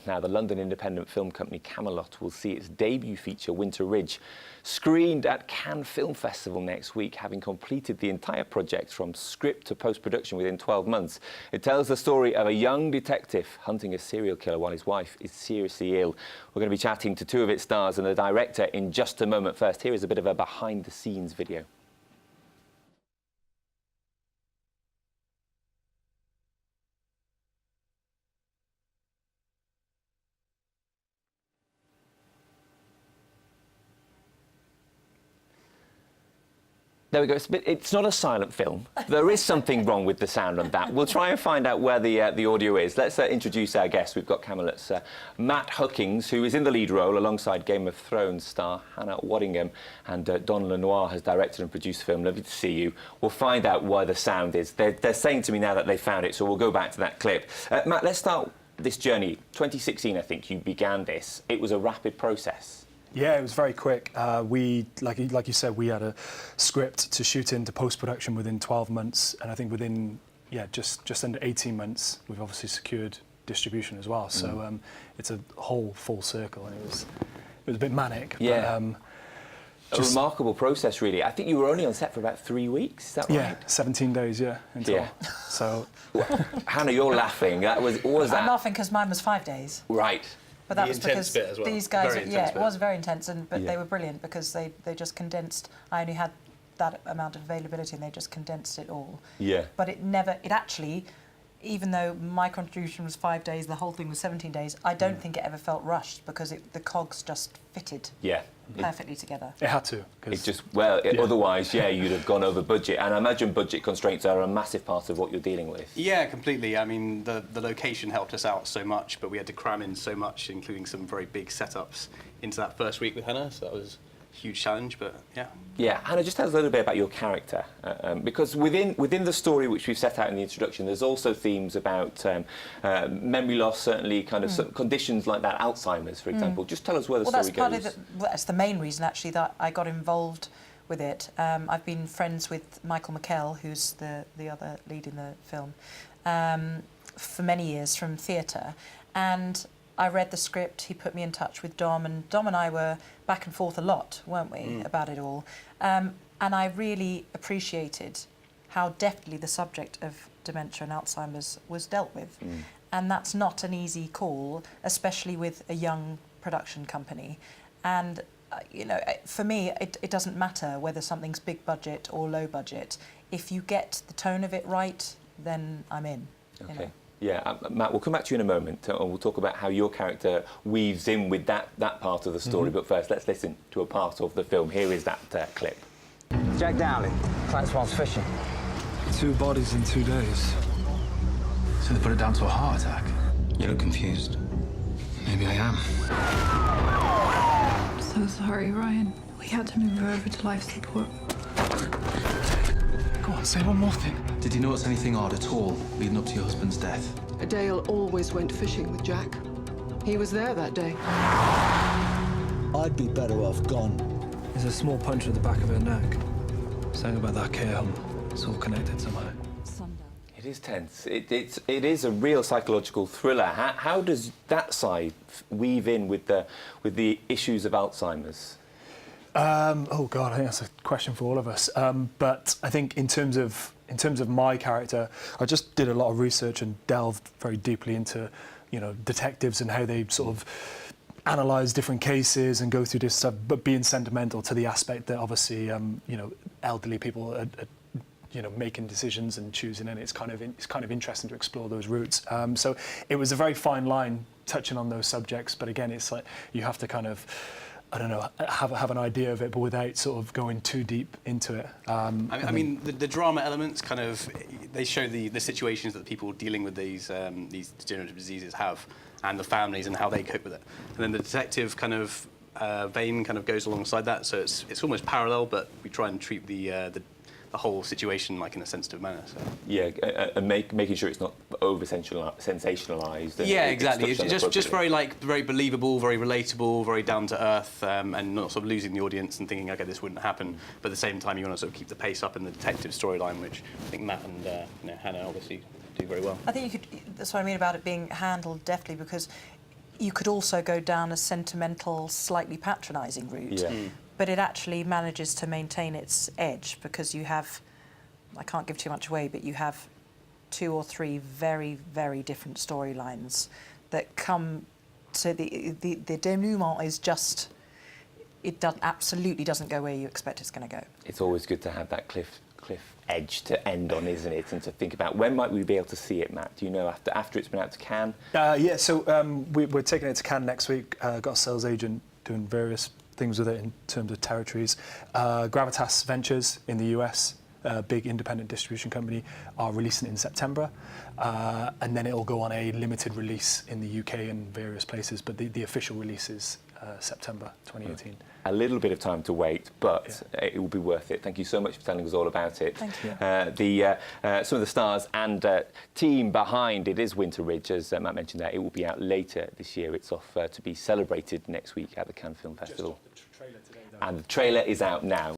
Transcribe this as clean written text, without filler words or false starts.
Now, the London independent film company Camelot will see its debut feature, Winter Ridge, screened at Cannes Film Festival next week, having completed the entire project from script to post-production within 12 months. It tells the story of a young detective hunting a serial killer while his wife is seriously ill. We're going to be chatting to two of its stars and the director in just a moment. First, here is a bit of a behind-the-scenes video. There we go. It's not a silent film. There is something wrong with the sound on that. We'll try and find out where the audio is. Let's introduce our guests. We've got Camelot's Matt Huckings, who is in the lead role alongside Game of Thrones star Hannah Waddingham, and Don Lenoir has directed and produced the film. Lovely to see you. We'll find out why the sound is. They're saying to me now that they found it, so we'll go back to that clip. Matt, let's start this journey. 2016, I think, you began this. It was a rapid process. Yeah, it was very quick. We, like you said, we had a script to shoot into post-production within 12 months, and I think within, just under 18 months, we've obviously secured distribution as well. So it's a whole full circle, and it was a bit manic. Yeah. But, a remarkable process, really. I think you were only on set for about 3 weeks. Is that right? Yeah, 17 days. Yeah. Until, So, Hannah, you're laughing. What was that? I'm laughing because mine was 5 days. Right. But that was because bit as well. these guys, It was very intense, but they were brilliant because they just condensed. I only had that amount of availability, and they just condensed it all. Yeah. But it actually, even though my contribution was 5 days, the whole thing was 17 days. I don't think it ever felt rushed because the cogs just fitted. Yeah. Perfectly together. it had to. It just, otherwise, you'd have gone over budget. And I imagine budget constraints are a massive part of what you're dealing with. Yeah, completely. I mean, the location helped us out so much, but we had to cram in so much, including some very big setups into that first week with Hannah, so that was a huge challenge, but yeah. Yeah, Hannah, just tell us a little bit about your character, because within the story which we've set out in the introduction, there's also themes about memory loss, certainly kind of some conditions like that, Alzheimer's, for example. Just tell us where the story goes. That's the main reason, actually, that I got involved with it. I've been friends with Michael McKell, who's the other lead in the film, for many years from theatre, and I read the script, he put me in touch with Dom, and Dom and I were back and forth a lot, weren't we, about it all. And I really appreciated how deftly the subject of dementia and Alzheimer's was dealt with. And that's not an easy call, especially with a young production company. And, for me, it doesn't matter whether something's big budget or low budget. If you get the tone of it right, then I'm in. Okay. Yeah, Matt, we'll come back to you in a moment, and we'll talk about how your character weaves in with that part of the story. But first, let's listen to a part of the film. Here is that clip. Jack Dowling, Clatswell's fishing. 2 bodies in 2 days. So they put it down to a heart attack? You look confused. Maybe I am. I'm so sorry, Ryan. We had to move her over to life support. Go on, say one more thing. Did you notice anything odd at all leading up to your husband's death? Dale always went fishing with Jack. He was there that day. I'd be better off gone. There's a small punch at the back of her neck. Something about that care home. It's all connected somehow. It is tense. It is a real psychological thriller. How does that side weave in with the issues of Alzheimer's? Oh God, I think that's a question for all of us. But I think in terms of my character, I just did a lot of research and delved very deeply into, detectives and how they sort of analyse different cases and go through this stuff, but being sentimental to the aspect that obviously, elderly people are making decisions and choosing, and it's kind of interesting to explore those routes. So it was a very fine line touching on those subjects, but again, it's like you have to kind of, I don't know, have an idea of it, but without sort of going too deep into it. I mean, the drama elements kind of, they show the situations that people dealing with these degenerative diseases have, and the families and how they cope with it. And then the detective kind of vein kind of goes alongside that, so it's almost parallel, but we try and treat the whole situation like in a sensitive manner. So. Yeah, and making sure it's not over sensationalised. Yeah, exactly. It's just very believable, very relatable, very down to earth, and not sort of losing the audience and thinking, okay, this wouldn't happen. But at the same time, you want to sort of keep the pace up in the detective storyline, which I think Matt and Hannah obviously do very well. I think that's what I mean about it being handled deftly, because you could also go down a sentimental, slightly patronising route. Yeah. But it actually manages to maintain its edge because you have, I can't give too much away, but you have 2 or 3 very, very different storylines that come to the denouement is just, it absolutely doesn't go where you expect it's going to go. It's always good to have that cliff edge to end on, isn't it? And to think about when might we be able to see it, Matt? Do you know after it's been out to Cannes? Yeah, so we're taking it to Cannes next week. Got a sales agent doing various things with it in terms of territories. Gravitas Ventures in the US, a big independent distribution company, are releasing it in September. And then it'll go on a limited release in the UK and various places, but the official release is September 2018. A little bit of time to wait, but it will be worth it. Thank you so much for telling us all about it. Thank you. Some of the stars and team behind it is Winter Ridge, as Matt mentioned there. It will be out later this year. It's off to be celebrated next week at the Cannes Film Festival. Just dropped the trailer today, though. And the trailer is out now.